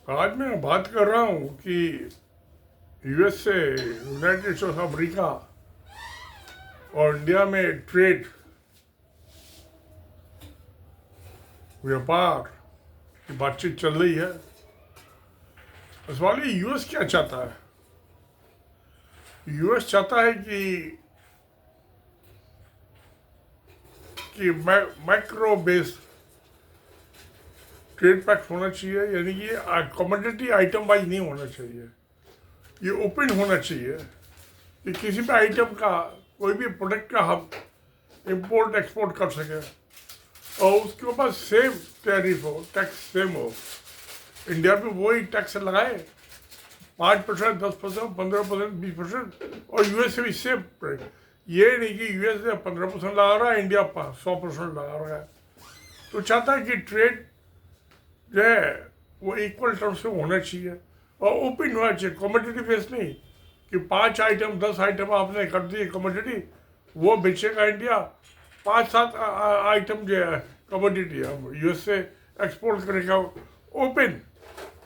आज मैं बात कर रहा हूँ कि यूएस से यूनाइटेड स्टेट्स ऑफ अमेरिका और इंडिया में ट्रेड व्यापार की बातचीत चल रही है। इस वाले यूएस क्या चाहता है? यूएस चाहता है कि माइक्रो बेस्ड ट्रेड पैक्ट होना चाहिए, यानी कि कमोडिटी आइटम वाइज नहीं होना चाहिए। ये ओपन होना चाहिए कि किसी भी आइटम का, कोई भी प्रोडक्ट का हम इंपोर्ट एक्सपोर्ट कर सकें और उसके ऊपर सेम टैरिफ हो, टैक्स सेम हो। इंडिया में वही टैक्स लगाए 5%, 10%, 15%, 20%, और यूएस से भी सेम। ये नहीं कि यूएस से 15% लगा रहा है, इंडिया 100% लगा रहा है। तो चाहता है कि ट्रेड जो है वो इक्वल टर्म्स में होना चाहिए और ओपन होना चाहिए, कमोडिटी बेस नहीं कि 5 आइटम 10 आइटम आपने कर दिए कमोडिटी, वो बेचेगा इंडिया। 5-7 आइटम जो है कमोडिटी हम यूएस से एक्सपोर्ट करेगा। ओपन,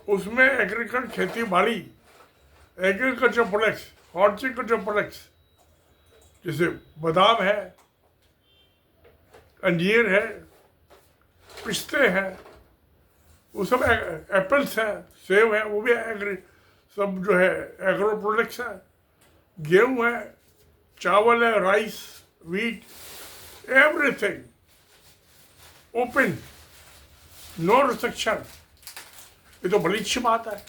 उसमें एग्रीकल्चर, खेती बाड़ी, एग्रीकल्चर प्रोडक्ट्स, हॉर्टिकल्चर प्रोडक्ट्स जैसे बादाम है, अंजीर है, पिस्ते हैं, वो सब एप्पल्स है, सेब है, वो भी सब जो है एग्रो प्रोडक्ट्स है। गेहूँ है, चावल है, rice, wheat, everything open, no restriction. ये तो बड़ी अच्छी बात है।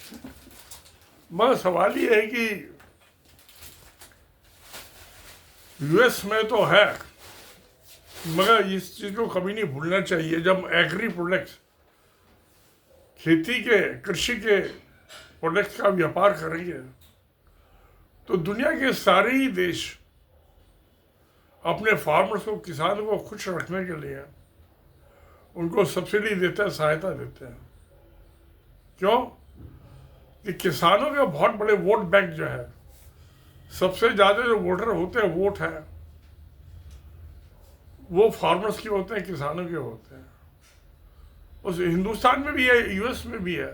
मगर सवाल ये है कि यूएस में तो है, मगर इस चीज़ को कभी नहीं भूलना चाहिए। जब एग्री प्रोडक्ट्स, खेती के, कृषि के प्रोडक्ट्स का व्यापार करेंगे तो दुनिया के सारे ही देश अपने फार्मर्स को, किसानों को खुश रखने के लिए उनको सब्सिडी देते हैं, सहायता देते हैं। क्यों? कि किसानों के बहुत बड़े वोट बैंक जो है, सबसे ज़्यादा जो वोटर होते हैं, वोट है वो फार्मर्स के होते हैं, किसानों के होते हैं। उस हिंदुस्तान में भी है, यूएस में भी है,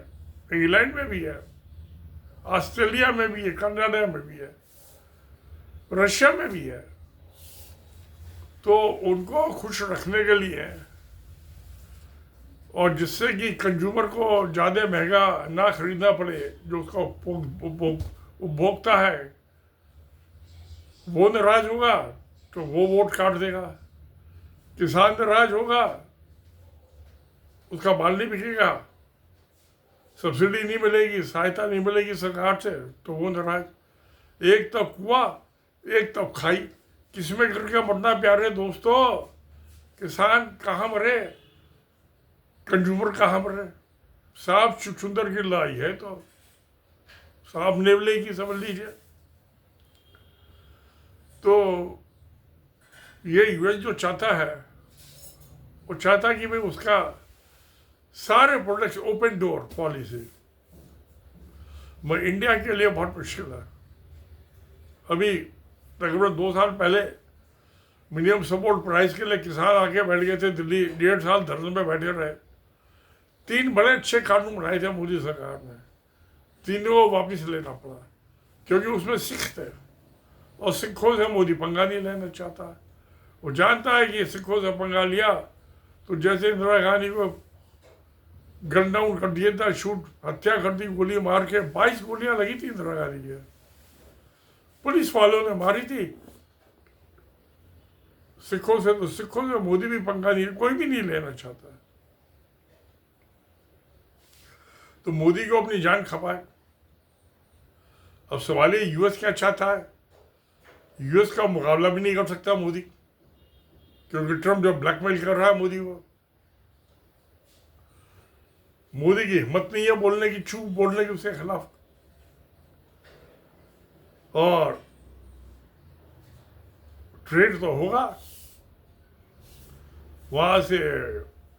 इंग्लैंड में भी है, ऑस्ट्रेलिया में भी है, कनाडा में भी है, रशिया में भी है। तो उनको खुश रखने के लिए और जिससे कि कंज्यूमर को ज़्यादा महंगा ना खरीदना पड़े, जो उसका उपभोक्ता है वो नाराज होगा तो वो वोट काट देगा। किसान नाराज होगा, उसका माल नहीं बिकेगा, सब्सिडी नहीं मिलेगी, सहायता नहीं मिलेगी सरकार से, तो वो नाराज। एक तब कुआ, एक तब खाई, किसमें करके मरना प्यारे दोस्तों? किसान कहाँ मरे, कंज्यूमर कहाँ मरे? सांप चुकंदर की लड़ाई है, तो सांप नेवले की समझ लीजिए। तो ये यूएस जो चाहता है, वो चाहता है कि भाई उसका सारे प्रोडक्ट्स ओपन डोर पॉलिसी। मगर इंडिया के लिए बहुत मुश्किल है। अभी तकरीबन 2 साल पहले मिनिमम सपोर्ट प्राइस के लिए किसान आके बैठ गए थे दिल्ली, 1.5 साल धरने में बैठे रहे। 3 बड़े अच्छे कानून बनाए थे मोदी सरकार ने, तीनों को वापस लेना पड़ा क्योंकि उसमें सिख थे और सिखों से मोदी पंगा नहीं लेना चाहता। वो जानता है कि सिखों से पंगा लिया तो जैसे इंदिरा गांधी को गन डाउन कर दिया था, शूट, हत्या कर दी, गोली मार के। 22 गोलियां लगी थी इंदिरा गांधी के, पुलिस वालों ने मारी थी। सिखों से तो सिखों से मोदी भी पंगा नहीं, कोई भी नहीं लेना चाहता। तो मोदी को अपनी जान खपाए। अब सवाल ये, यूएस क्या चाहता है? यूएस का मुकाबला भी नहीं कर सकता मोदी, क्योंकि ट्रम्प जो ब्लैकमेल कर रहा है मोदी को। मोदी की हिम्मत नहीं है बोलने की, चूप बोलने की उसके खिलाफ। और ट्रेड तो होगा, वहां से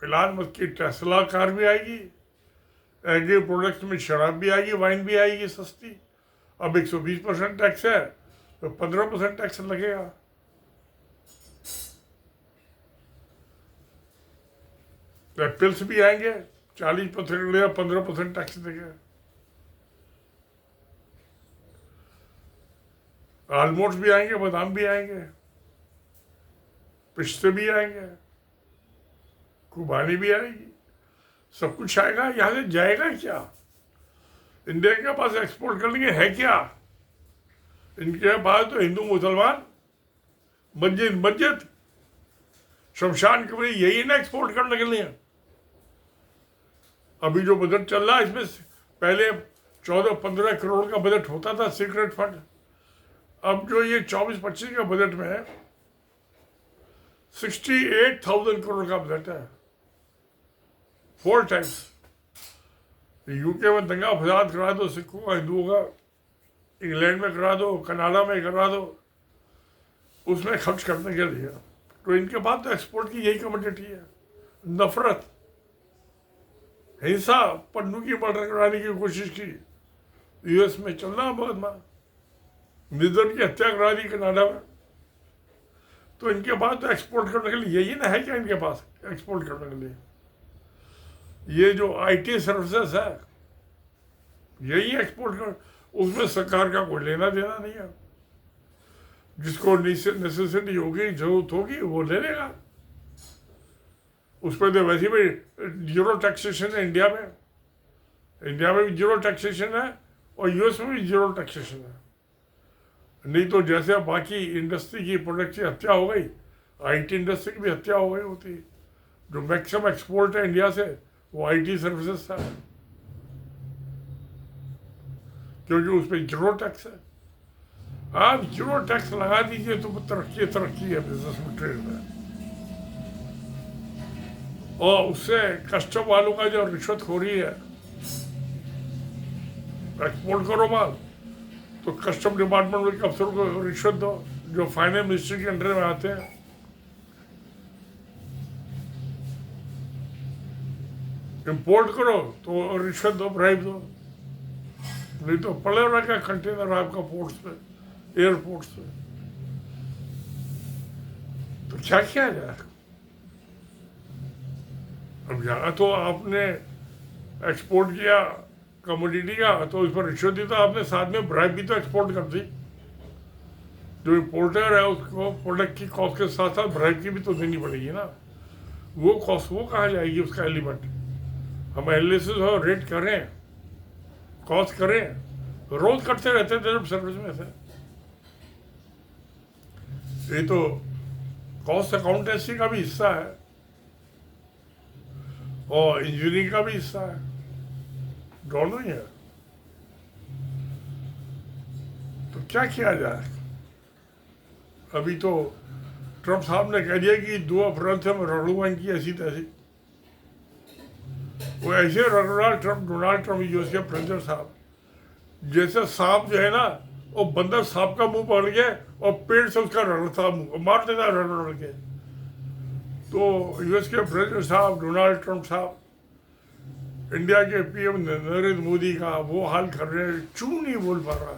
इलान मस्क की टेस्ला कार भी आएगी, एग्री प्रोडक्ट्स में शराब भी आएगी, वाइन भी आएगी सस्ती। अब 120% टैक्स है तो 15% टैक्स लगेगा। एप्पल्स भी आएंगे, 40% या 15% टैक्स देंगे। आलमोड्स भी आएंगे, बादाम भी आएंगे, पिस्ते भी आएंगे, खुबानी भी आएगी, सब कुछ आएगा। यहाँ से जाएगा क्या? इंडिया के पास एक्सपोर्ट करने के है क्या? इनके पास तो हिंदू मुसलमान, मस्जिद मस्जिद, शमशान कब्र, यही ना एक्सपोर्ट करने के लिए। अभी जो बजट चल रहा है इसमें पहले 14-15 करोड़ का बजट होता था सीक्रेट फंड। अब जो ये 24-25 का बजट में है 68,000 करोड़ का बजट है, 4 टाइम्स। यूके में दंगा फसाद करा दो सिखों का, हिंदुओं का, इंग्लैंड में करा दो, कनाडा में करा दो, उसमें खर्च करने के लिए। तो इनके पास तो एक्सपोर्ट की यही कमोडिटी है। नफरत, हिंसा, पन्नू की मर्डर कराने की कोशिश की, यूएस में चल रहा मुकदमा, निधन की हत्या करा दी कनाडा में। तो इनके पास तो एक्सपोर्ट करने के लिए यही ना है क्या? इनके पास एक्सपोर्ट करने के लिए ये जो आईटी सर्विसेज है यही एक्सपोर्ट कर, उसमें सरकार का कोई लेना देना नहीं है। जिसको नेसेसिटी होगी, जरूरत होगी, वो ले लेगा। उस पर तो वैसे भी जीरो टैक्सेशन है इंडिया में। इंडिया में भी जीरो टैक्सेशन है और यूएस में भी जीरो टैक्सेशन है। नहीं तो जैसे बाकी इंडस्ट्री की प्रोडक्ट की हत्या हो गई, आईटी इंडस्ट्री की भी हत्या हो गई होती। जो मैक्सिमम एक्सपोर्ट है इंडिया से वो आईटी सर्विसेज था, क्योंकि उस पर जीरो टैक्स है। आप जीरो टैक्स लगा दीजिए तो तरक्की है बिजनेस में, ट्रेड में। और उससे कस्टम वालों का जो रिश्वतखोरी है, एक्सपोर्ट करो माल तो कस्टम डिपार्टमेंट के अफसरों को रिश्वत दो, जो फाइनेंस मिनिस्ट्री के अंडर में आते हैं। इंपोर्ट करो तो रिश्वत दो, ब्राइब दो, नहीं तो पड़े रहेगा कंटेनर आपका पोर्ट्स पे, एयरपोर्ट्स पे। तो क्या किया जाए? अब यहाँ तो आपने एक्सपोर्ट किया कमोडिटी का, तो उस पर रिश्वत दी, तो आपने साथ में ब्राइब भी तो एक्सपोर्ट कर दी। जो इम्पोर्टर है उसको प्रोडक्ट की कॉस्ट के साथ साथ ब्राइब की भी तो देनी पड़ेगी ना। वो कॉस्ट वो कहाँ जाएगी? उसका एलिमेंट हम एनालिसिस और रेट करें, कॉस्ट करें, रोज करते रहते थे जब सर्विस में से। ये तो कॉस्ट अकाउंटेंसी का भी हिस्सा है और इंजीनियरिंग का भी हिस्सा है, दोनों ही है। तो क्या किया जाए? अभी तो ट्रंप साहब ने कह दिया कि 2 अप्रैल से हम रगड़ूंगा इनकी ऐसी तैसी। वो ऐसे डोनाल्ड ट्रंप यूएस के प्रेसिडेंट साहब, जैसे सांप जो है ना, वो बंदर सांप का मुंह पकड़ के और पेड़ से उसका रगड़ता मुंह मार देता रगड़ के। तो यूएस के प्रेसिडेंट साहब डोनाल्ड ट्रंप साहब इंडिया के पीएम नरेंद्र मोदी का वो हाल कर रहे हैं, चू नहीं बोल पा रहा।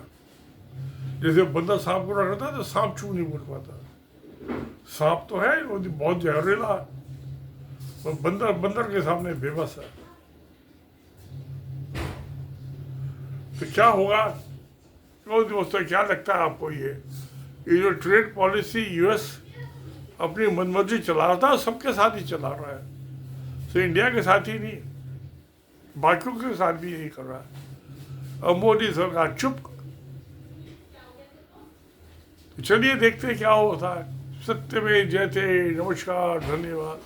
जैसे बंदर सांप को रगड़ता तो सांप चू नहीं बोल पाता। सांप तो है वो बहुत जहरीला, और बंदर के सामने बेबस है। तो क्या होगा? क्यों दोस्तों, क्या लगता है आपको? ये जो ट्रेड पॉलिसी यूएस अपनी मनमर्जी चला रहा था, सबके साथ ही चला रहा है, तो इंडिया के साथ ही नहीं, बाकियों के साथ भी यही कर रहा है। अब मोदी सरकार चुप। तो चलिए देखते हैं क्या होता है। सत्य में जयते। नमस्कार, धन्यवाद।